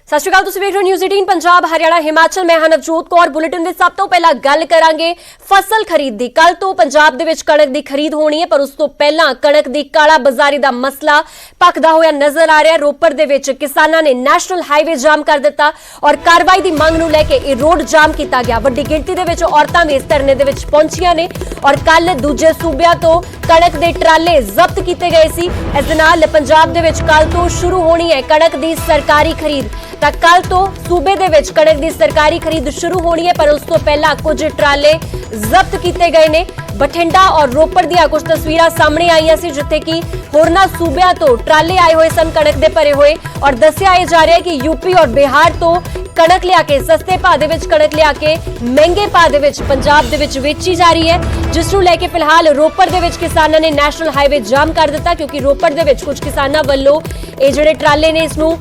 सत श्री अकाल, तुसीं वेख रहे हो न्यूज़ 18 पंजाब हरियाणा हिमाचल। मैं हां नवजोत कौर। बुलेटिन दे सब तो पहला गल करांगे फसल खरीद दी। कल तो पंजाब दे विच कणक दी खरीद होनी है, पर उस तो पहला कणक दी काला बाजारी दा मसला भखदा होया नजर आ रहा है। रोपड़ दे विच किसानां ने नैशनल हाईवे जाम कर दिता और कार्रवाई दी मंग नूं लैके इह रोड जाम कीता गया। वड्डी गिणती दे विच औरतां भी इस धरने दे विच पहुंचीआं ने और कल दूजे सूबिਆਂ तो कणक दे ट्राले जब्त कीते गए सी। इस दे नाल पंजाब दे विच कल तो शुरू होनी है कणक दी सरकारी खरीद। ਤਾਂ ਕੱਲ ਤੋਂ ਸੂਬੇ ਦੇ ਵਿੱਚ ਕਣਕ ਦੀ ਸਰਕਾਰੀ ਖਰੀਦ ਸ਼ੁਰੂ ਹੋਣੀ ਹੈ, ਪਰ ਉਸ ਤੋਂ ਪਹਿਲਾਂ ਕੁਝ ਟਰਾਲੇ ਜ਼ਬਤ ਕੀਤੇ ਗਏ ਨੇ। ਬਠਿੰਡਾ ਔਰ ਰੋਪੜ ਦੀਆਂ ਕੁਝ ਤਸਵੀਰਾਂ ਸਾਹਮਣੇ ਆਈਆਂ ਸੀ, ਜਿੱਥੇ ਕਿ ਹੋਰਨਾਂ ਸੂਬਿਆਂ ਤੋਂ ਟਰਾਲੇ ਆਏ ਹੋਏ ਸਨ ਕਣਕ ਦੇ ਭਰੇ ਹੋਏ ਔਰ ਦੱਸਿਆ ਇਹ ਜਾ ਰਿਹਾ ਹੈ ਕਿ ਯੂਪੀ ਔਰ ਬਿਹਾਰ ਤੋਂ ਕਣਕ ਲਿਆ ਕੇ ਸਸਤੇ ਭਾਅ ਦੇ ਵਿੱਚ ਕਣਕ ਲਿਆ ਕੇ ਮਹਿੰਗੇ ਭਾਅ ਦੇ ਵਿੱਚ ਪੰਜਾਬ ਦੇ ਵਿੱਚ ਵੇਚੀ ਜਾ ਰਹੀ ਹੈ, ਜਿਸ ਨੂੰ ਲੈ ਕੇ ਫਿਲਹਾਲ ਰੋਪੜ ਦੇ ਵਿੱਚ ਕਿਸਾਨਾਂ ਨੇ ਨੈਸ਼ਨਲ ਹਾਈਵੇ ਜਾਮ ਕਰ ਦਿੱਤਾ, ਕਿਉਂਕਿ ਰੋਪੜ ਦੇ ਵਿੱਚ ਕੁਝ ਕਿਸਾਨਾਂ ਵੱਲੋਂ ਇਹ ਜਿਹੜੇ ਟਰਾਲੇ ਨੇ ਇਸ ਨੂੰ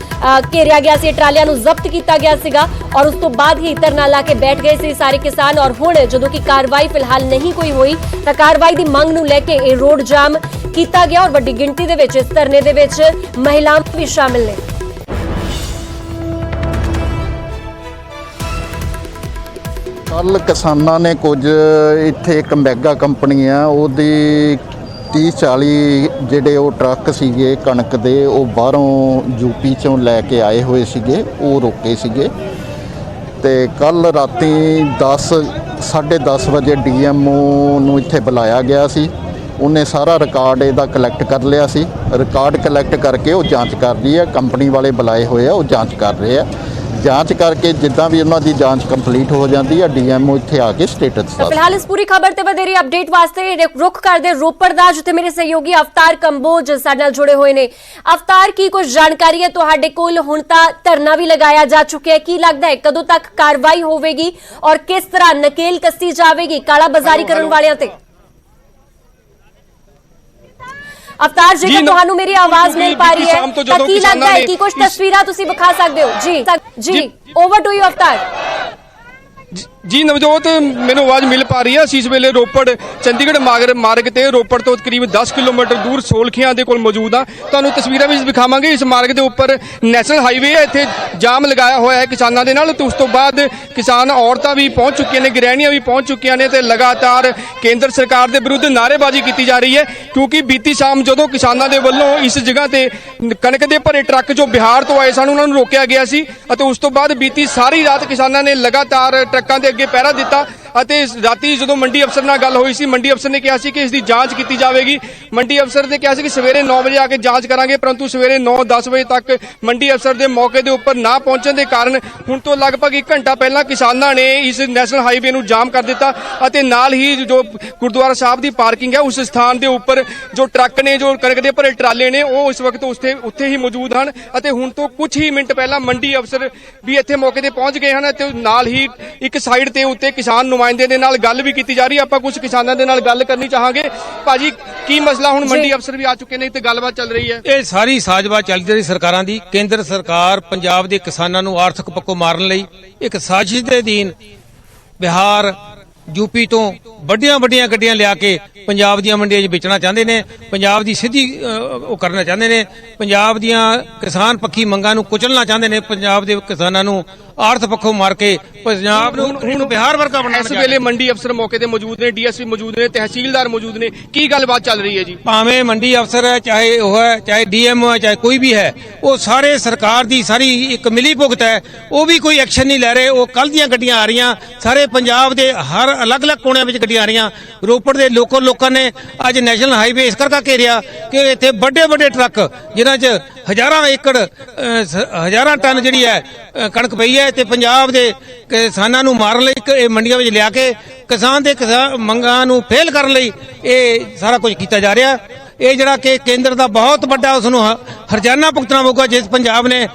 ਘੇਰਿਆ ਗਿਆ ਸੀ, ਟਰਾਲਿਆਂ ਨੂੰ ਜ਼ਬਤ ਕੀਤਾ ਗਿਆ ਸੀਗਾ ਔਰ ਉਸ ਤੋਂ ਬਾਅਦ ਹੀ ਧਰਨਾ ਲਾ ਕੇ ਬੈਠ ਗਏ ਸੀ ਸਾਰੇ ਕਿਸਾਨ। ਔਰ ਹੁਣ ਜਦੋਂ ਕਿ ਕਾਰਵਾਈ ਫਿਲਹਾਲ ਨਹੀਂ ਕੋਈ ਹੋਈ ਤਾਂ ਕਾਰਵਾਈ ਦੀ ਮੰਗ ਨੂੰ ਲੈ ਕੇ ਇਹ ਰੋਡ ਜਾਮ ਕੀਤਾ ਗਿਆ ਔਰ ਵੱਡੀ ਗਿਣਤੀ ਦੇ ਵਿੱਚ ਇਸ ਧਰਨੇ ਦੇ ਵਿੱਚ ਮਹਿਲਾਵਾਂ ਵੀ ਸ਼ਾਮਿਲ ਨੇ। ਕੱਲ ਕਿਸਾਨਾਂ ਨੇ ਕੁਝ ਇੱਥੇ ਇੱਕ ਮੈਗਾ ਕੰਪਨੀ ਆ ਉਹਦੀ 30-40 ਜਿਹੜੇ ਉਹ ਟਰੱਕ ਸੀਗੇ ਕਣਕ ਦੇ, ਉਹ ਬਾਹਰੋਂ ਯੂਪੀ ਚੋਂ ਲੈ ਕੇ ਆਏ ਹੋਏ ਸੀਗੇ, ਉਹ ਰੋਕੇ ਸੀਗੇ। ਤੇ ਕੱਲ ਰਾਤੀ 10:30 ਵਜੇ ਡੀਐਮਓ ਨੂੰ ਇੱਥੇ ਬੁਲਾਇਆ ਗਿਆ ਸੀ। ਉਹਨੇ ਸਾਰਾ ਰਿਕਾਰਡ ਇਹਦਾ ਕਲੈਕਟ ਕਰ ਲਿਆ ਸੀ। ਰਿਕਾਰਡ ਕਲੈਕਟ ਕਰਕੇ ਉਹ ਜਾਂਚ ਕਰ ਰਹੀ ਹੈ। ਕੰਪਨੀ ਵਾਲੇ ਬੁਲਾਏ ਹੋਏ ਆ, ਉਹ ਜਾਂਚ ਕਰ ਰਹੇ ਆ। ਜਾਂਚ करके जिद्दां भी उन्हां दी जांच कंप्लीट हो जाती है, डीएमओ इत्थे आके स्टेटस दा। फिलहाल इस पूरी खबर ते वधेरी अपडेट वास्ते रुख करदे रोपड़ दा, जिथे मेरे सहयोगी अवतार कंबोज साडे नाल जुड़े हुए ने। अवतार, की कुछ जानकारी है तुहाडे कोल? हुण तां धरना भी लगाया जा चुका है, की लगदा है कदों तक कार्रवाई होवेगी और किस तरह नकेल कसी जावेगी काला बाजारी करन वालियां ते? अवतार, जेकर तुहानू मेरी आवाज मिल पा रही है तां की लगदा है कि कुछ तस्वीरां तुसीं विखा सकदे हो? जी ओवर टू यू अवतार। जी नवजोत, मैनू आवाज़ मिल पा रही है। इस वेले रोपड़ चंडीगढ़ मार्ग ते रोपड़ तो करीब 10 किलोमीटर दूर सोलखियां दे कोल मौजूद हाँ। तुहानू तस्वीरां भी दिखावांगे। इस मार्ग के उपर नैशनल हाईवे है, इत्थे जाम लगाया होया है किसानां दे नाल। तो उस तो बाद किसान औरतां भी पहुंच चुकियां ने, गृहणियां भी पहुंच चुकियां ने ते लगातार केंद्र सरकार के विरुद्ध नारेबाजी की जा रही है, क्योंकि बीती शाम जदों किसानां दे वल्लों इस जगह ते कणक दे भरे ट्रक जो बिहार तो आए सन उन्हां नूं रोकिया गया सी अते उस तो बाद बीती सारी रात किसानां ने लगातार ट्रकों के अगे पहरा दिता। राती जो मंडी अफसर नाल गल हुई सी, मंडी अफसर ने कहा सी कि इसकी जांच की जाएगी। मंडी अफसर ने कहा सी कि सवेरे 9 बजे आके जांच करांगे, परंतु सवेरे 9-10 बजे तक मंडी अफसर के मौके के उपर ना पहुंचने के कारण हुण तो लगभग 1 घंटा पहला किसानों ने इस नैशनल हाईवे नूं जाम कर दिता अते नाल ही जो गुरुद्वारा साहब की पार्किंग है उस स्थान के उपर जो ट्रक ने, जो कणक के भरे ट्राले ने, वो इस वक्त उत्थे ही मौजूद हैं अते हुण तो कुछ ही मिनट पहला मंडी अफसर भी इत्थे मौके ते पहुंच गए हैं ते नाल ही एक साइड ते उत्ते किसान नुमाइंदे दे नाल गल भी की जा रही है। आपां कुछ किसानां दे नाल गल करनी चाहांगे। भाजी, की मसला? हुण मंडी अफसर भी आ चुके ने ते गलबात चल रही है। ਇਹ ਸਾਰੀ ਸਾਜ਼ਬਾਜ਼ ਚੱਲਦੀ ਰਹੀ ਸਰਕਾਰਾਂ ਦੀ। ਕੇਂਦਰ ਸਰਕਾਰ ਪੰਜਾਬ ਦੇ ਕਿਸਾਨਾਂ ਨੂੰ ਆਰਥਿਕ ਪੱਖੋਂ ਮਾਰਨ ਲਈ ਇੱਕ ਸਾਜ਼ਿਸ਼ ਦੇ ਅਧੀਨ ਬਿਹਾਰ, यूपी तो ਵੱਡੀਆਂ ਗੱਡੀਆਂ ਲਿਆ ਕੇ ਪੰਜਾਬ ਦੀਆਂ ਮੰਡੀਆਂ 'ਚ ਵੇਚਣਾ ਚਾਹੁੰਦੇ ਨੇ। ਪੰਜਾਬ ਦੀ ਸਿੱਧੀ ਉਹ ਕਰਨਾ ਚਾਹੁੰਦੇ ਨੇ। ਪੰਜਾਬ ਦੀਆਂ ਕਿਸਾਨ ਪੱਖੀ ਮੰਗਾਂ ਨੂੰ ਕੁਚਲਣਾ ਚਾਹੁੰਦੇ ਨੇ। ਪੰਜਾਬ ਦੇ ਕਿਸਾਨਾਂ ਨੂੰ ਆਰਥਿਕ ਪੱਖੋਂ ਮਾਰ ਕੇ ਪੰਜਾਬ ਨੂੰ ਬਿਹਾਰ ਵਰਗਾ ਬਣਾਉਣਾ। ਇਸ ਵੇਲੇ ਮੰਡੀ ਅਫਸਰ ਮੌਕੇ ਤੇ ਮੌਜੂਦ ਨੇ, ਡੀਐਸਪੀ ਮੌਜੂਦ ਨੇ, ਤਹਿਸੀਲਦਾਰ ਮੌਜੂਦ ਨੇ। ਕੀ ਗੱਲਬਾਤ ਚੱਲ ਰਹੀ ਹੈ ਜੀ? ਭਾਵੇਂ ਮੰਡੀ ਅਫਸਰ ਹੈ, ਚਾਹੇ ਉਹ ਹੈ, ਚਾਹੇ ਡੀਐਮਓ ਹੈ, ਚਾਹੇ ਕੋਈ ਵੀ ਹੈ, ਉਹ ਸਾਰੇ ਸਰਕਾਰ ਦੀ ਸਾਰੀ ਇੱਕ ਮਿਲੀ ਭੁਗਤ ਹੈ। ਉਹ ਵੀ ਕੋਈ ਐਕਸ਼ਨ ਨਹੀਂ ਲੈ ਰਹੇ। ਉਹ ਕੱਲ ਦੀਆਂ ਗੱਡੀਆਂ ਆ ਰਹੀਆਂ, ਸਾਰੇ ਪੰਜਾਬ ਦੇ ਹਰ ਅਲੱਗ-ਅਲੱਗ ਕੋਣਿਆਂ ਵਿੱਚ ਗੱਡੀਆਂ ਆ ਰਹੀਆਂ। ਰੋਪੜ ਦੇ ਲੋਕਾਂ ਨੇ ਅੱਜ ਨੈਸ਼ਨਲ ਹਾਈਵੇ ਇਸ ਕਰਕੇ ਘੇਰਿਆ ਕਿ ਇੱਥੇ ਵੱਡੇ ਟਰੱਕ ਜਿਨ੍ਹਾਂ 'ਚ ਹਜ਼ਾਰਾਂ ਟਨ ਜਿਹੜੀ ਹੈ ਕਣਕ ਪਈ ਹੈ ਤੇ ਪੰਜਾਬ ਦੇ ਕਿਸਾਨਾਂ ਨੂੰ ਮਾਰਨ ਲਈ ਇਹ ਮੰਡੀਆਂ ਵਿੱਚ ਲਿਆ ਕੇ ਕਿਸਾਨ ਦੇ ਮੰਗਾਂ ਨੂੰ ਫੇਲ ਕਰਨ ਲਈ ਇਹ ਸਾਰਾ ਕੁਝ ਕੀਤਾ ਜਾ ਰਿਹਾ। ਇਹ ਜਿਹੜਾ ਕਿ ਕੇਂਦਰ ਦਾ ਬਹੁਤ ਵੱਡਾ ਉਸ ਨੂੰ ਹਰਜਾਨਾ ਭੁਗਤਣਾ ਪਊਗਾ, ਜਿਸ ਪੰਜਾਬ ਨੇ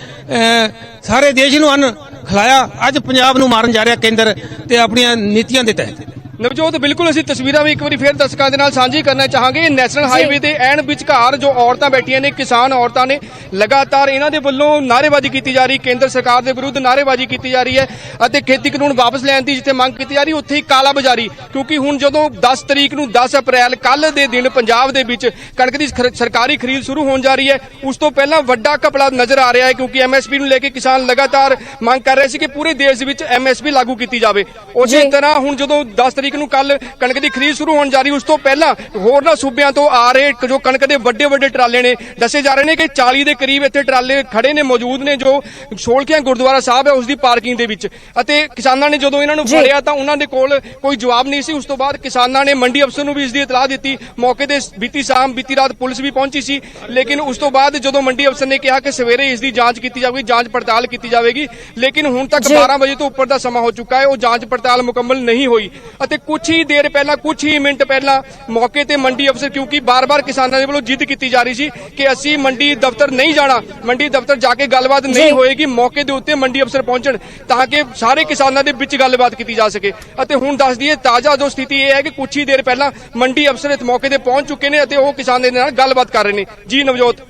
ਸਾਰੇ ਦੇਸ਼ ਨੂੰ ਅੰਨ ਖਿਲਾਇਆ, ਅੱਜ ਪੰਜਾਬ ਨੂੰ ਮਾਰਨ ਜਾ ਰਿਹਾ ਕੇਂਦਰ ਤੇ ਆਪਣੀਆਂ ਨੀਤੀਆਂ ਦੇ ਤਹਿਤ। ਨਵਜੋਤ ਬਿਲਕੁਲ ਅਸੀਂ ਤਸਵੀਰਾਂ ਵੀ ਇੱਕ ਵਾਰੀ ਫੇਰ ਦਰਸ਼ਕਾਂ ਦੇ ਨਾਲ ਸਾਂਝੀ ਕਰਨਾ ਚਾਹਾਂਗੇ। ਨੈਸ਼ਨਲ ਹਾਈਵੇ ਦੇ ਐਨ ਵਿਚਕਾਰ ਜੋ ਔਰਤਾਂ ਬੈਠੀਆਂ ਨੇ, ਕਿਸਾਨ ਔਰਤਾਂ ਨੇ, ਲਗਾਤਾਰ ਇਹਨਾਂ ਦੇ ਵੱਲੋਂ ਨਾਅਰੇਬਾਜ਼ੀ ਕੀਤੀ ਜਾ ਰਹੀ, ਕੇਂਦਰ ਸਰਕਾਰ ਦੇ ਵਿਰੁੱਧ ਨਾਅਰੇਬਾਜ਼ੀ ਕੀਤੀ ਜਾ ਰਹੀ ਹੈ ਅਤੇ ਖੇਤੀ ਕਾਨੂੰਨ ਵਾਪਸ ਲੈਣ ਦੀ ਜਿੱਥੇ ਮੰਗ ਕੀਤੀ ਜਾ ਰਹੀ, ਉੱਥੇ ਹੀ ਕਾਲਾ ਬਾਜ਼ਾਰੀ। ਕਿਉਂਕਿ ਹੁਣ ਜਦੋਂ 10 ਤਰੀਕ ਨੂੰ 10 ਅਪ੍ਰੈਲ ਕੱਲ ਦੇ ਦਿਨ ਪੰਜਾਬ ਦੇ ਵਿੱਚ ਕਣਕ ਦੀ ਸਰਕਾਰੀ ਖਰੀਦ ਸ਼ੁਰੂ ਹੋਣ ਜਾ ਰਹੀ ਹੈ, ਉਸ ਤੋਂ ਪਹਿਲਾਂ ਵੱਡਾ ਘਪਲਾ ਨਜ਼ਰ ਆ ਰਿਹਾ ਹੈ। ਕਿਉਂਕਿ ਐਮਐਸਪੀ ਨੂੰ ਲੈ ਕੇ ਕਿਸਾਨ ਲਗਾਤਾਰ ਮੰਗ ਕਰ ਰਹੇ ਸੀ ਕਿ ਪੂਰੇ ਦੇਸ਼ ਦੇ ਵਿੱਚ ਐਮਐਸਪੀ ਲਾਗੂ ਕੀਤੀ ਜਾਵੇ। ਉਸੇ ਤਰ੍ਹਾਂ ਹੁਣ ਜਦੋਂ 10 ਤਰੀਕ ਨੂੰ ਕੱਲ ਕਣਕ ਦੀ ਖਰੀਦ ਸ਼ੁਰੂ ਹੋਣ ਜਾ ਰਹੀ, ਉਸ ਤੋਂ ਪਹਿਲਾਂ ਹੋਰਨਾਂ ਸੂਬਿਆਂ ਤੋਂ ਆ ਰਹੇ ਜੋ ਕਣਕ ਦੇ ਵੱਡੇ ਵੱਡੇ ਟਰਾਲੇ ਨੇ, ਦੱਸੇ ਜਾ ਰਹੇ ਨੇ ਕਿ 40 ਦੇ ਕਰੀਬ ਇੱਥੇ ਟਰਾਲੇ ਖੜੇ ਨੇ, ਮੌਜੂਦ ਨੇ, ਜੋ ਸੋਲਖੀਆਂ ਗੁਰਦੁਆਰਾ ਸਾਹਿਬ ਹੈ ਉਸ ਦੀ ਪਾਰਕਿੰਗ ਦੇ ਵਿੱਚ। ਅਤੇ ਕਿਸਾਨਾਂ ਨੇ ਜਦੋਂ ਇਹਨਾਂ ਨੂੰ ਫੜਿਆ ਤਾਂ ਉਹਨਾਂ ਦੇ ਕੋਲ ਕੋਈ ਜਵਾਬ ਨਹੀਂ ਸੀ। ਉਸ ਤੋਂ ਬਾਅਦ ਕਿਸਾਨਾਂ ਨੇ ਮੰਡੀ ਅਫਸਰ ਨੂੰ ਵੀ ਇਸ ਦੀ ਇਤਲਾਹ ਦਿੱਤੀ। ਮੌਕੇ ਤੇ ਬੀਤੀ ਰਾਤ ਪੁਲਿਸ ਵੀ ਪਹੁੰਚੀ ਸੀ, ਲੇਕਿਨ ਉਸ ਤੋਂ ਬਾਅਦ ਜਦੋਂ ਮੰਡੀ ਅਫਸਰ ਨੇ ਕਿਹਾ ਕਿ ਸਵੇਰੇ ਇਸ ਦੀ ਜਾਂਚ ਕੀਤੀ ਜਾਵੇਗੀ, ਜਾਂਚ ਪੜਤਾਲ ਕੀਤੀ ਜਾਵੇਗੀ, ਲੇਕਿਨ ਹੁਣ ਤੱਕ 12 ਵਜੇ ਤੋਂ ਉੱਪਰ ਦਾ ਸਮਾਂ ਹੋ ਚੁੱਕਾ ਹੈ, ਉਹ ਜਾਂਚ ਪੜਤਾਲ ਮੁਕੰਮਲ ਨਹੀਂ ਹੋਈ। ਅਤੇ ਕੁਝ ਹੀ ਦੇਰ ਪਹਿਲਾਂ, ਕੁਝ ਹੀ ਮਿੰਟ ਪਹਿਲਾਂ ਮੌਕੇ ਤੇ ਮੰਡੀ ਅਫਸਰ, ਕਿਉਂਕਿ ਬਾਰ-ਬਾਰ ਕਿਸਾਨਾਂ ਦੇ ਵੱਲੋਂ ਜਿੱਦ ਕੀਤੀ ਜਾ ਰਹੀ ਸੀ ਕਿ ਅਸੀਂ ਮੰਡੀ ਦਫ਼ਤਰ ਨਹੀਂ ਜਾਣਾ, ਮੰਡੀ ਦਫ਼ਤਰ ਜਾ ਕੇ ਗੱਲਬਾਤ ਨਹੀਂ ਹੋਏਗੀ, ਮੌਕੇ ਦੇ ਉੱਤੇ ਮੰਡੀ ਅਫਸਰ ਪਹੁੰਚਣ ਤਾਂ ਕਿ ਸਾਰੇ ਕਿਸਾਨਾਂ ਦੇ ਵਿੱਚ ਗੱਲਬਾਤ ਕੀਤੀ ਜਾ ਸਕੇ। ਅਤੇ ਹੁਣ ਦੱਸ ਦਈਏ ਤਾਜ਼ਾ ਜੋ ਸਥਿਤੀ ਇਹ ਹੈ ਕਿ ਕੁਝ ਹੀ ਦੇਰ ਪਹਿਲਾਂ ਮੰਡੀ ਅਫਸਰ ਇਸ ਮੌਕੇ ਤੇ ਪਹੁੰਚ ਚੁੱਕੇ ਨੇ ਅਤੇ ਉਹ ਕਿਸਾਨਾਂ ਦੇ ਨਾਲ ਗੱਲਬਾਤ ਕਰ ਰਹੇ ਨੇ। ਜੀ ਨਵਜੋਤ।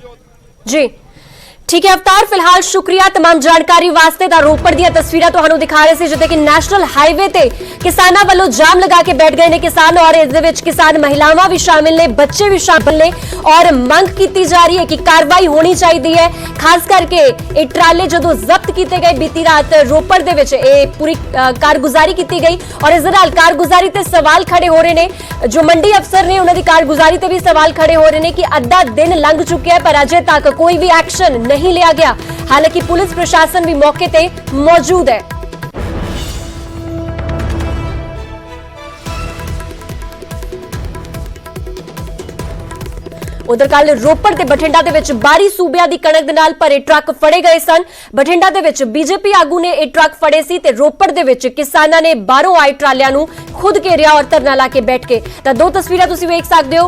ਜੀ ठीक है अवतार, फिलहाल शुक्रिया तमाम जानकारी वास्ते। रोपड़ दी तस्वीरें तुहानू दिखा रहे थे जिथे कि नैशनल हाईवे ते किसानां वालों जाम लगा के बैठ गए ने किसान, और इस दे विच किसान महिलावां भी शामिल ने, बच्चे भी शामिल ने, और मंग की जा रही है कि कार्रवाई होनी चाहिए है। खास करके ये ट्राले जो जब्त किए गए बीती रात रोपड़ दे विच पूरी कारगुजारी की गई, और इस दे नाल कारगुजारी ते सवाल खड़े हो रहे ने। जो मंडी अफसर ने उन्हां दी कारगुजारी ते भी सवाल खड़े हो रहे ने कि अद्धा दिन लंघ चुका है पर अजे तक कोई भी एक्शन नहीं लिया गया। हालांकि पुलिस प्रशासन भी मौके पे मौजूद है। उधर कल रोपड़ ते बठिंडा दे विच बारी सूबिया दी कणक दे नाल भरे ट्रक फड़े गए सन। बठिंडा दे विच बीजेपी आगू ने ये ट्रक फड़े सी ते रोपड़ दे विच किसानां ने बाहरों आए ट्रालियां नूं खुद घेरिया और धरना ला के बैठ के। तां दो तस्वीरां तुसीं वेख सकदे हो,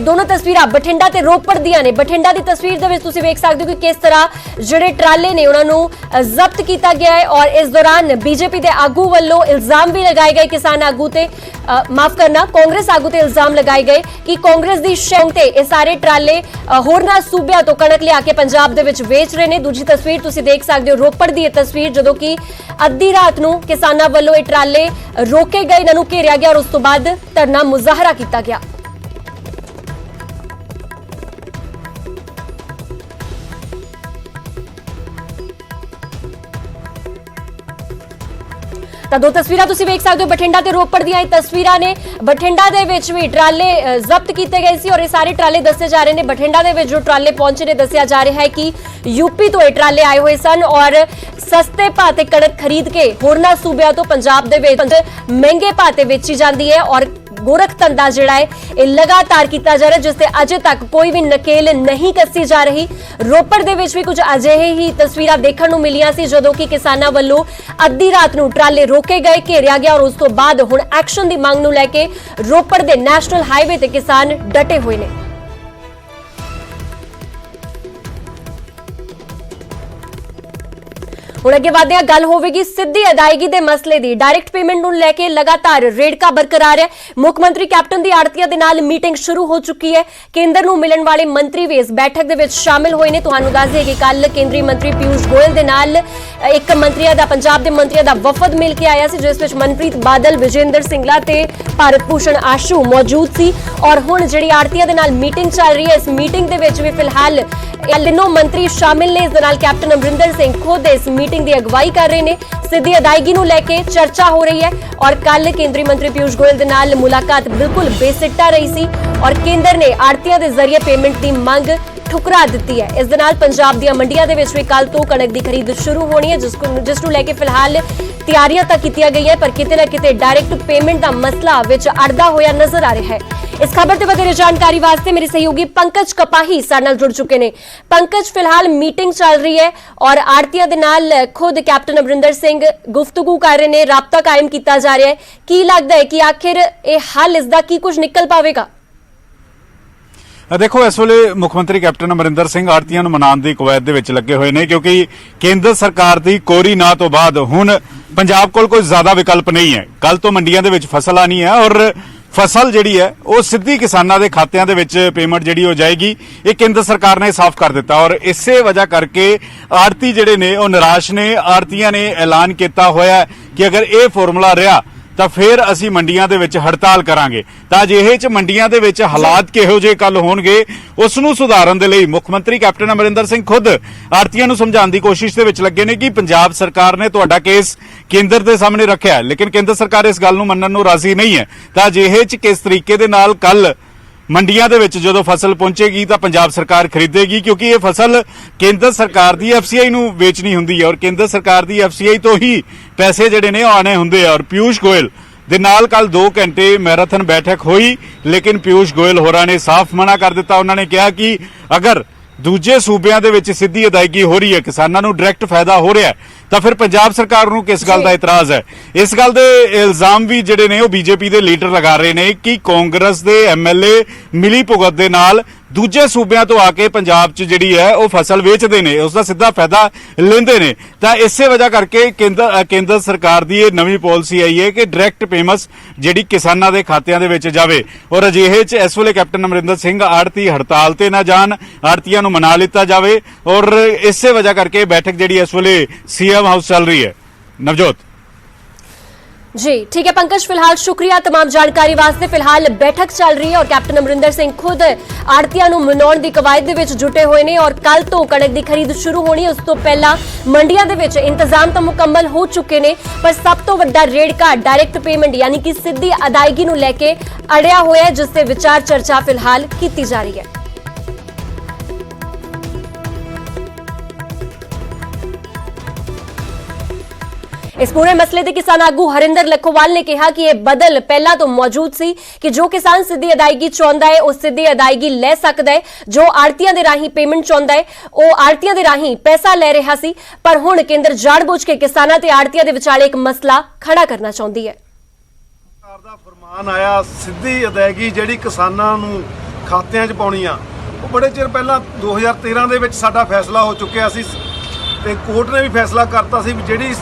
दोनों तस्वीरां बठिंडा ते रोपड़ दियां ने। बठिंडा दी तस्वीर दे विच तुसीं वेख सकदे हो कि किस तरह जिहड़े ट्राले ने उन्हां नूं जब्त कीता गया है, और इस दौरान बीजेपी दे आगू वल्लों इल्जाम भी लगाए गए किसान आगू ते, माफ करना, कांग्रेस आगू ते इल्जाम लगाए गए कि कांग्रेस दी शौक ते ये सारे ट्राले होरना सूबिया तो कणक लिया के पंजाब दे विच वेच रहे ने। दूजी तस्वीर तुसीं देख सकदे हो रोपड़ दी तस्वीर, जदों कि अद्धी रात नूं किसानां वल्लों ये ट्राले रोके गए, इन्हां नूं घेरिया गया और उस तो बाद धरना मुजाहरा कीता गया। ਤਾਂ ਦੋ ਤਸਵੀਰਾਂ ਤੁਸੀਂ ਵੇਖ ਸਕਦੇ ਹੋ ਬਠਿੰਡਾ ਤੇ ਰੋਪੜ ਦੀਆਂ ਇਹ ਤਸਵੀਰਾਂ ਨੇ। ਬਠਿੰਡਾ ਦੇ ਵਿੱਚ ਵੀ ਟਰਾਲੇ ਜ਼ਬਤ ਕੀਤੇ ਗਏ ਸੀ, ਔਰ ਇਹ ਸਾਰੇ ਟਰਾਲੇ ਦੱਸੇ ਜਾ ਰਹੇ ਨੇ। ਬਠਿੰਡਾ ਦੇ ਵਿੱਚ ਜੋ ਟਰਾਲੇ ਪਹੁੰਚੇ ਨੇ, ਦੱਸਿਆ ਜਾ ਰਿਹਾ ਹੈ ਕਿ यूपी तो ये ट्राले आए हुए सन, और सस्ते भाव ते कणक खरीद के होरना सूबिया तो पंजाब दे विच महंगे भाव ते बेची जाती है, और गोरख धंधा जिहड़ा है ये लगातार किया जा रहा है, जिससे अजे तक कोई भी नकेल नहीं कसी जा रही। रोपड़ दे विच भी कुछ अजिहे ही तस्वीरां देखण नूं मिलियां सी, जदों कि किसानां वल्लों अद्धी रात नूं ट्राले रोके गए, घेरिया गया, और उस तो बाद हुण एक्शन दी मंग नूं लैके रोपड़ दे नैशनल हाईवे ते किसान डटे हुए ने। ਹੁਣ ਅੱਗੇ ਵਧਦੇ ਹਾਂ, ਗੱਲ ਹੋਵੇਗੀ ਸਿੱਧੀ ਅਦਾਇਗੀ ਦੇ ਮਸਲੇ ਦੀ। ਡਾਇਰੈਕਟ ਪੇਮੈਂਟ ਨੂੰ ਲੈ ਕੇ ਲਗਾਤਾਰ ਰੇੜਕਾ ਬਰਕਰਾਰ ਹੈ। ਮੁੱਖ ਮੰਤਰੀ ਕੈਪਟਨ ਦੀ ਆੜਤੀਆਂ ਦੇ ਨਾਲ ਮੀਟਿੰਗ ਸ਼ੁਰੂ ਹੋ ਚੁੱਕੀ ਹੈ। ਕੇਂਦਰ ਨੂੰ ਮਿਲਣ ਵਾਲੇ ਮੰਤਰੀ ਵੀ ਇਸ ਬੈਠਕ ਦੇ ਵਿੱਚ ਸ਼ਾਮਿਲ ਹੋਏ ਨੇ। ਤੁਹਾਨੂੰ ਦੱਸ ਦਈਏ ਕਿ ਕੱਲ ਕੇਂਦਰੀ ਮੰਤਰੀ ਪਿਊਸ਼ ਗੋਇਲ ਦੇ ਨਾਲ ਇੱਕ ਮੰਤਰੀਆਂ ਦਾ, ਪੰਜਾਬ ਦੇ ਮੰਤਰੀਆਂ ਦਾ ਵਫਦ ਮਿਲ ਕੇ ਆਇਆ ਸੀ, ਜਿਸ ਵਿੱਚ ਮਨਪ੍ਰੀਤ ਬਾਦਲ, ਵਿਜੇਂਦਰ ਸਿੰਗਲਾ ਤੇ ਭਾਰਤ ਭੂਸ਼ਣ ਆਸ਼ੂ ਮੌਜੂਦ ਸੀ। ਔਰ ਹੁਣ ਜਿਹੜੀ ਆੜਤੀਆਂ ਦੇ ਨਾਲ ਮੀਟਿੰਗ ਚੱਲ ਰਹੀ ਹੈ, ਇਸ ਮੀਟਿੰਗ ਦੇ ਵਿੱਚ ਵੀ ਫਿਲਹਾਲ ਤਿੰਨੋਂ ਮੰਤਰੀ ਸ਼ਾਮਿਲ ਨੇ। ਇਸ ਦੇ ਨਾਲ ਕੈਪਟਨ ਅਮਰਿੰਦਰ ਸਿੰਘ ਖੁਦ ਇਸ मीटिंग की अगवाई कर रहे हैं। सीधी अदायगी नूं लैके चर्चा हो रही है, और कल केंद्रीय मंत्री पीयूष गोयल दे नाल मुलाकात बिल्कुल बेसिट्टा रही सी, और केंद्र ने आड़तियां दे जरिए पेमेंट की मंग ठुकरा दी है। इस दे नाल पंजाब दी मंडियां दे विच भी कल तो कणक की खरीद शुरू होनी है, जिस नूं लैके फिलहाल तैयारियां तां कीतियां गईयां, पर किते ना किते डायरैक्ट पेमेंट का मसला विच अड़दा होया नजर आ रहा है। इस खबर से वधेरे जानकारी वास्ते मेरे सहयोगी पंकज कपाही साडे नाल जुड़ चुके हैं। पंकज, फिलहाल मीटिंग चल रही है और आड़तियां दे नाल खुद कैप्टन अमरिंदर सिंह गुफ्तगू कर रहे हैं, राबता कायम किया जा रहा है। की लगता है कि आखिर ये हल इसका की कुछ निकल पावेगा? ਦੇਖੋ ਇਸ ਵੇਲੇ ਮੁੱਖ ਮੰਤਰੀ ਕੈਪਟਨ ਅਮਰਿੰਦਰ ਸਿੰਘ ਆੜਤੀਆਂ ਨੂੰ ਮਨਾਉਣ ਦੀ ਕਵਾਇਦ ਦੇ ਵਿੱਚ ਲੱਗੇ ਹੋਏ ਨੇ, ਕਿਉਂਕਿ ਕੇਂਦਰ ਸਰਕਾਰ ਦੀ ਕੋਰੀ ਨਾ ਤੋਂ ਬਾਅਦ ਹੁਣ ਪੰਜਾਬ ਕੋਲ ਕੋਈ ਜ਼ਿਆਦਾ ਵਿਕਲਪ ਨਹੀਂ ਹੈ। ਕੱਲ ਤੋਂ ਮੰਡੀਆਂ ਦੇ ਵਿੱਚ ਫਸਲ ਆਣੀ ਹੈ ਔਰ ਫਸਲ ਜਿਹੜੀ ਹੈ ਉਹ ਸਿੱਧੀ ਕਿਸਾਨਾਂ ਦੇ ਖਾਤਿਆਂ ਦੇ ਵਿੱਚ ਪੇਮੈਂਟ ਜਿਹੜੀ ਹੋ ਜਾਏਗੀ। ਇਹ ਕੇਂਦਰ ਸਰਕਾਰ ਨੇ ਸਾਫ਼ ਕਰ ਦਿੱਤਾ ਔਰ ਇਸੇ ਵਜ੍ਹਾ ਕਰਕੇ ਆੜਤੀ ਜਿਹੜੇ ਨੇ ਉਹ ਨਿਰਾਸ਼ ਨੇ। ਆੜਤੀਆਂ ਨੇ ਐਲਾਨ ਕੀਤਾ ਹੋਇਆ ਕਿ ਅਗਰ ਇਹ ਫਾਰਮੂਲਾ ਰਿਹਾ ਤਾਂ ਫਿਰ ਅਸੀਂ ਮੰਡੀਆਂ ਦੇ ਵਿੱਚ ਹੜਤਾਲ ਕਰਾਂਗੇ। ਤਾਂ ਅਜਿਹੇ ਚ ਮੰਡੀਆਂ ਦੇ ਵਿੱਚ ਹਾਲਾਤ ਕਿਹੋ ਜਿਹੇ ਕੱਲ ਹੋਣਗੇ ਉਸ ਨੂੰ ਸੁਧਾਰਨ ਦੇ ਲਈ ਮੁੱਖ ਮੰਤਰੀ ਕੈਪਟਨ ਅਮਰਿੰਦਰ ਸਿੰਘ ਖੁਦ ਆੜਤੀਆਂ ਨੂੰ ਸਮਝਾਉਣ ਦੀ ਕੋਸ਼ਿਸ਼ ਦੇ ਵਿੱਚ ਲੱਗੇ ਨੇ ਕਿ ਪੰਜਾਬ ਸਰਕਾਰ ਨੇ ਤੁਹਾਡਾ ਕੇਸ ਕੇਂਦਰ ਦੇ ਸਾਹਮਣੇ ਰੱਖਿਆ, ਲੇਕਿਨ ਕੇਂਦਰ ਸਰਕਾਰ ਇਸ ਗੱਲ ਨੂੰ ਮੰਨਣ ਨੂੰ ਰਾਜ਼ੀ ਨਹੀਂ ਹੈ। ਤਾਂ ਅਜਿਹੇ ਚ ਕਿਸ ਤਰੀਕੇ ਦੇ ਨਾਲ ਕੱਲ ਮੰਡੀਆਂ ਦੇ ਵਿੱਚ ਜਦੋਂ ਫਸਲ ਪਹੁੰਚੇਗੀ ਤਾਂ ਪੰਜਾਬ ਸਰਕਾਰ ਖਰੀਦੇਗੀ, ਕਿਉਂਕਿ ਇਹ ਫਸਲ ਕੇਂਦਰ ਸਰਕਾਰ ਦੀ ਐਫਸੀਆਈ ਨੂੰ ਵੇਚਣੀ ਹੁੰਦੀ ਹੈ ਔਰ ਕੇਂਦਰ ਸਰਕਾਰ ਦੀ ਐਫਸੀਆਈ ਤੋਂ ਹੀ ਪੈਸੇ ਜਿਹੜੇ ਨੇ ਉਹ ਆਣੇ ਹੁੰਦੇ ਆ। ਔਰ ਪਿਊਸ਼ ਗੋਇਲ ਦੇ ਨਾਲ ਕੱਲ 2 ਘੰਟੇ ਮੈਰਾਥਨ ਬੈਠਕ ਹੋਈ, ਲੇਕਿਨ ਪਿਊਸ਼ ਗੋਇਲ ਹੋਰਾਂ ਨੇ ਸਾਫ਼ ਮਨਾ ਕਰ ਦਿੱਤਾ। ਉਹਨਾਂ ਨੇ ਕਿਹਾ ਕਿ ਅਗਰ ਦੂਜੇ ਸੂਬਿਆਂ ਦੇ ਵਿੱਚ ਸਿੱਧੀ ਅਦਾਇਗੀ ਹੋ ਰਹੀ ਹੈ, ਕਿਸਾਨਾਂ ਨੂੰ ਡਾਇਰੈਕਟ ਫਾਇਦਾ ਹੋ ਰਿਹਾ ਹੈ, ਤਾਂ ਫਿਰ ਪੰਜਾਬ ਸਰਕਾਰ ਨੂੰ ਕਿਸ ਗੱਲ ਦਾ ਇਤਰਾਜ਼ ਹੈ। ਇਸ ਗੱਲ ਦੇ ਇਲਜ਼ਾਮ ਵੀ ਜਿਹੜੇ ਨੇ ਉਹ ਬੀਜੇਪੀ ਦੇ ਲੀਡਰ ਲਗਾ ਰਹੇ ਨੇ ਕਿ ਕਾਂਗਰਸ ਦੇ ਐਮਐਲਏ ਮਿਲੀ ਭੁਗਤ ਦੇ ਨਾਲ ਦੂਜੇ ਸੂਬਿਆਂ ਤੋਂ ਆ ਕੇ ਪੰਜਾਬ 'ਚ ਜਿਹੜੀ ਹੈ ਉਹ ਫਸਲ ਵੇਚਦੇ ਨੇ, ਉਸ ਦਾ ਸਿੱਧਾ ਫਾਇਦਾ ਲੈਂਦੇ ਨੇ। ਤਾਂ ਇਸੇ ਵਜ੍ਹਾ ਕਰਕੇ ਕੇਂਦਰ ਸਰਕਾਰ ਦੀ ਇਹ ਨਵੀਂ ਪਾਲਿਸੀ ਆਈ ਹੈ ਕਿ ਡਾਇਰੈਕਟ ਪੇਮੈਂਟਸ ਜਿਹੜੀ ਕਿਸਾਨਾਂ ਦੇ ਖਾਤਿਆਂ ਦੇ ਵਿੱਚ ਜਾਵੇ। ਔਰ ਅਜਿਹੇ 'ਚ ਇਸ ਵੇਲੇ ਕੈਪਟਨ ਅਮਰਿੰਦਰ ਸਿੰਘ ਆੜਤੀ ਹੜਤਾਲ ਤੇ ਨਾ ਜਾਣ, ਆੜਤੀਆਂ ਨੂੰ ਮਨਾ ਲਿੱਤਾ ਜਾਵੇ ਔਰ ਇਸੇ ਵਜ੍ਹਾ ਕਰਕੇ ਬੈਠਕ ਜਿਹੜੀ ਇਸ ਵੇਲੇ ਸੀਐਮ ਹਾਊਸ ਚੱਲ ਰਹੀ ਹੈ। ਨਵਜੋਤ जी ठीक है पंकज, फिलहाल शुक्रिया तमाम जानकारी वास्ते। फिलहाल बैठक चल रही है और कैप्टन अमरिंदर सिंह खुद आड़तियां नूं मनाउण दी कवायद दे विच जुटे हुए ने और कल तो कणक दी खरीद शुरू होनी है। उस तो पहला मंडियां दे विच इंतजाम तो मुकम्मल हो चुके ने, पर सब तो वड्डा रेड़का डायरैक्ट पेमेंट यानी कि सीधी अदायगी नूं लैके अड़िया होया है, जिस ते विचार चर्चा फिलहाल कीती जा रही है। इस पूरे मसले ते किसान आगू हरिंदर लखोवाल ने कहा कि यह बदल पहला तो मौजूद सी कि जो किसान सीधी अदायगी चाहता है वह सीधी अदायगी ले सकता है, जो आड़तियां दे राही पेमेंट चाहता है वह आड़तियां दे राही पैसा ले रहा सी, पर हुण केंद्र जाणबूझ के किसानां ते आड़तियां दे विचाले एक मसला खड़ा करना चाहुंदी है। सरकार दा फरमान आया सिੱਧੀ ਅਦਾਇਗੀ ਜਿਹੜੀ ਕਿਸਾਨਾਂ ਨੂੰ ਖਾਤਿਆਂ 'ਚ ਪਾਉਣੀ ਆ, ਉਹ ਬੜੇ ਚਿਰ ਪਹਿਲਾਂ 2013 ਦੇ ਵਿੱਚ ਸਾਡਾ ਫੈਸਲਾ ਹੋ ਚੁੱਕਿਆ ਸੀ ਤੇ ਕੋਰਟ ਨੇ ਵੀ ਫੈਸਲਾ ਕਰਤਾ ਸੀ ਵੀ ਜਿਹੜੀ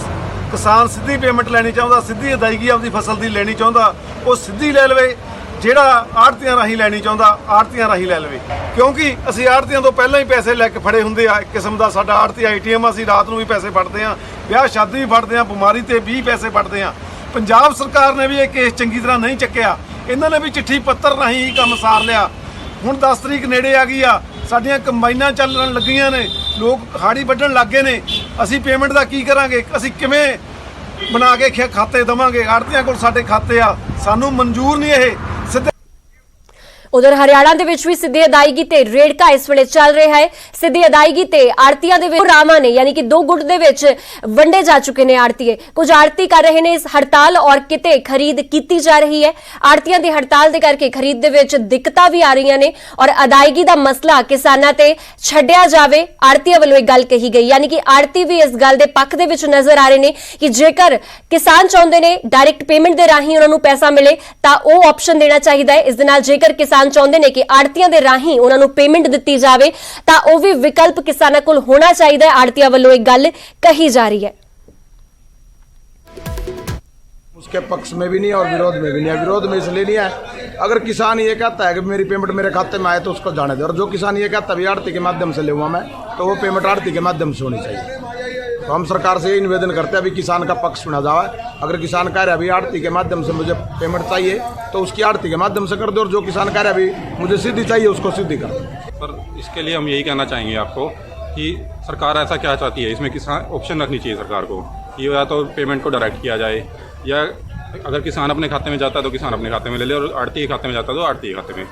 ਕਿਸਾਨ ਸਿੱਧੀ ਪੇਮੈਂਟ ਲੈਣੀ ਚਾਹੁੰਦਾ, ਸਿੱਧੀ ਅਦਾਇਗੀ ਆਪਦੀ ਫਸਲ ਦੀ ਲੈਣੀ ਚਾਹੁੰਦਾ, ਉਹ ਸਿੱਧੀ ਲੈ ਲਵੇ। ਜਿਹੜਾ ਆੜਤੀਆਂ ਰਾਹੀਂ ਲੈਣੀ ਚਾਹੁੰਦਾ ਆੜਤੀਆਂ ਰਾਹੀਂ ਲੈ ਲਵੇ, ਕਿਉਂਕਿ ਅਸੀਂ ਆੜਤੀਆਂ ਤੋਂ ਪਹਿਲਾਂ ਹੀ ਪੈਸੇ ਲੈ ਕੇ ਫੜੇ ਹੁੰਦੇ ਆ। ਇੱਕ ਕਿਸਮ ਦਾ ਸਾਡਾ ਆੜਤੀ ਆਈਟੀਐਮ, ਅਸੀਂ ਰਾਤ ਨੂੰ ਵੀ ਪੈਸੇ ਫੜਦੇ ਆ, ਵਿਆਹ ਸ਼ਾਦੀ ਵੀ ਫੜਦੇ ਆ, ਬਿਮਾਰੀ ਤੇ ਵੀ ਪੈਸੇ ਫੜਦੇ ਆ। ਪੰਜਾਬ ਸਰਕਾਰ ਨੇ ਵੀ ਇਹ ਕੇਸ ਚੰਗੀ ਤਰ੍ਹਾਂ ਨਹੀਂ ਚੱਕਿਆ, ਇਹਨਾਂ ਨੇ ਵੀ ਚਿੱਠੀ ਪੱਤਰ ਰਾਹੀਂ ਹੀ ਕੰਮ ਸਾਰ ਲਿਆ। ਹੁਣ 10 ਤਰੀਕ ਨੇੜੇ ਆ ਗਈ ਆ, ਸਾਡੀਆਂ ਕੰਬਾਈਨਾਂ ਚੱਲਣ ਲੱਗੀਆਂ ਨੇ, ਲੋਕ ਹਾੜੀ ਵੱਢਣ ਲੱਗੇ ਨੇ। ਅਸੀਂ ਪੇਮੈਂਟ ਦਾ ਕੀ ਕਰਾਂਗੇ? ਅਸੀਂ ਕਿਵੇਂ ਬਣਾ ਕੇ ਖਾਤੇ ਦੇਵਾਂਗੇ? ਆੜਤੀਆਂ ਕੋਲ ਸਾਡੇ ਖਾਤੇ ਆ, ਸਾਨੂੰ ਮਨਜ਼ੂਰ ਨਹੀਂ ਇਹ ਸਿੱਧੇ। उधर हरियाणा दे विच भी सीधी अदायगी ते रेड़का इस वेले चल रहा है। सीधी अदायगी ते आड़तियां दे विच रामां ने यानी कि 2 गुट दे विच वंडे जा चुके ने आड़तीए। कुछ आड़ती कर रहे ने इस हड़ताल और किते खरीद कीती जा रही है। आड़तियां दी हड़ताल दे करके खरीद दे विच दिक्कतां भी आ रही ने और अदायगी दा मसला किसानां ते छड्डिया जावे, आड़तियां वल्लों इह गल कही गई। यानी कि आड़ती भी इस गल दे पक्ष दे विच नजर आ रहे ने कि जेकर किसान चाहुंदे ने डायरैक्ट पेमेंट दे राहीं उन्हां नूं पैसा मिले तां ओह ऑप्शन देना चाहिदा है। इस दे नाल जेकर किसान चाਹੁੰਦੇ ਨੇ ਕਿ ਆੜਤੀਆਂ ਦੇ ਰਾਹੀਂ ਉਹਨਾਂ ਨੂੰ ਪੇਮੈਂਟ ਦਿੱਤੀ ਜਾਵੇ ਤਾਂ ਉਹ ਵੀ ਵਿਕਲਪ ਕਿਸਾਨਾਂ ਕੋਲ ਹੋਣਾ ਚਾਹੀਦਾ ਹੈ। ਆੜਤੀਆਂ ਵੱਲੋਂ ਇਹ ਗੱਲ ਕਹੀ ਜਾ ਰਹੀ है। उसके पक्ष में भी नहीं है और विरोध में भी नहीं है। विरोध में इसलिए नहीं है, अगर किसान ये कहता है कि मेरी पेमेंट मेरे खाते में आए तो उसको जाने दे, और जो किसान ये कहता है आड़ती के माध्यम से ले हुआ मैं, तो वो पेमेंट आड़ती के माध्यम से होनी चाहिए। तो हम सरकार से यही निवेदन करते हैं अभी किसान का पक्ष सुना जाए। अगर किसान कह रहा है अभी आड़ती के माध्यम से मुझे पेमेंट चाहिए तो उसकी आड़ती के माध्यम से कर दो, और जो किसान कह रहा है अभी मुझे सीधी चाहिए उसको सीधी कर दो। पर इसके लिए हम यही कहना चाहेंगे आपको कि सरकार ऐसा क्या चाहती है, इसमें किसान ऑप्शन रखनी चाहिए सरकार को कि या तो पेमेंट को डायरेक्ट किया जाए, या अगर किसान अपने खाते में जाता है तो किसान अपने खाते में ले ले, और आड़ती के खाते में जाता है तो आड़ती के खाते में।